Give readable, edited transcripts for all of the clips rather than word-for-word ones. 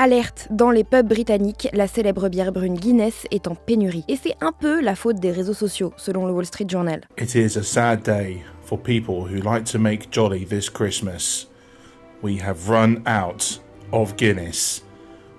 Alerte, dans les pubs britanniques, la célèbre bière brune Guinness est en pénurie. Et c'est un peu la faute des réseaux sociaux, selon le Wall Street Journal. It is a sad day for people who like to make jolly this Christmas. We have run out of Guinness,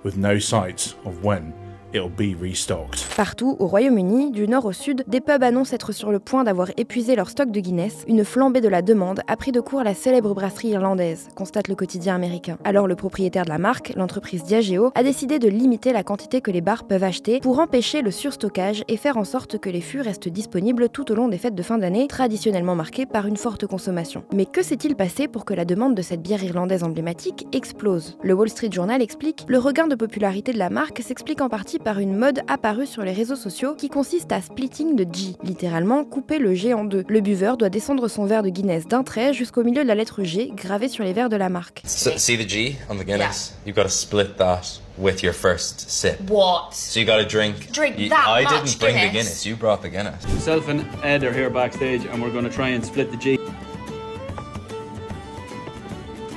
with no sight of when it'll be restocked. Partout, au Royaume-Uni, du nord au sud, des pubs annoncent être sur le point d'avoir épuisé leur stock de Guinness. Une flambée de la demande a pris de court la célèbre brasserie irlandaise, constate le quotidien américain. Alors le propriétaire de la marque, l'entreprise Diageo, a décidé de limiter la quantité que les bars peuvent acheter pour empêcher le surstockage et faire en sorte que les fûts restent disponibles tout au long des fêtes de fin d'année, traditionnellement marquées par une forte consommation. Mais que s'est-il passé pour que la demande de cette bière irlandaise emblématique explose ? Le Wall Street Journal explique: le regain de popularité de la marque s'explique en partie par une mode apparue sur les réseaux sociaux qui consiste à splitting the G, littéralement couper le G en deux. Le buveur doit descendre son verre de Guinness d'un trait jusqu'au milieu de la lettre G gravée sur les verres de la marque. So, see the G on the Guinness? Yeah. You've got to split that with your first sip. What? So you got to drink that I much didn't bring Guinness? the Guinness, you brought the Guinness. Myself and Ed are here backstage and we're going to try and split the G.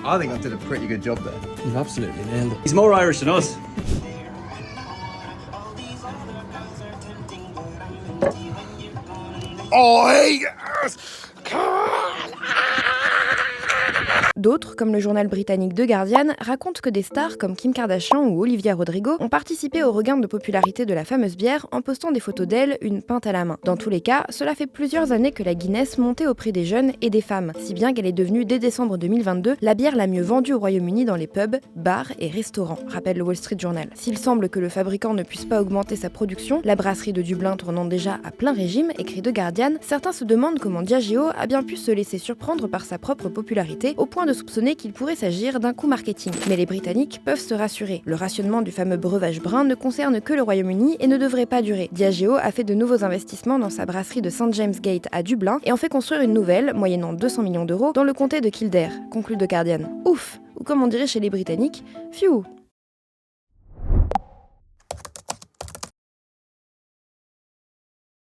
I think I did a pretty good job there. You've absolutely nailed it. He's more Irish than us. Oh, hey! D'autres, comme le journal britannique The Guardian, racontent que des stars comme Kim Kardashian ou Olivia Rodrigo ont participé au regain de popularité de la fameuse bière en postant des photos d'elle, une pinte à la main. Dans tous les cas, cela fait plusieurs années que la Guinness montait auprès des jeunes et des femmes, si bien qu'elle est devenue dès décembre 2022 la bière la mieux vendue au Royaume-Uni dans les pubs, bars et restaurants, rappelle le Wall Street Journal. S'il semble que le fabricant ne puisse pas augmenter sa production, la brasserie de Dublin tournant déjà à plein régime, écrit The Guardian, certains se demandent comment Diageo a bien pu se laisser surprendre par sa propre popularité au point de soupçonner qu'il pourrait s'agir d'un coup marketing. Mais les Britanniques peuvent se rassurer. Le rationnement du fameux breuvage brun ne concerne que le Royaume-Uni et ne devrait pas durer. Diageo a fait de nouveaux investissements dans sa brasserie de St James Gate à Dublin et en fait construire une nouvelle, moyennant 200 millions d'euros, dans le comté de Kildare, conclut The Guardian. Ouf! Ou comme on dirait chez les Britanniques, phew!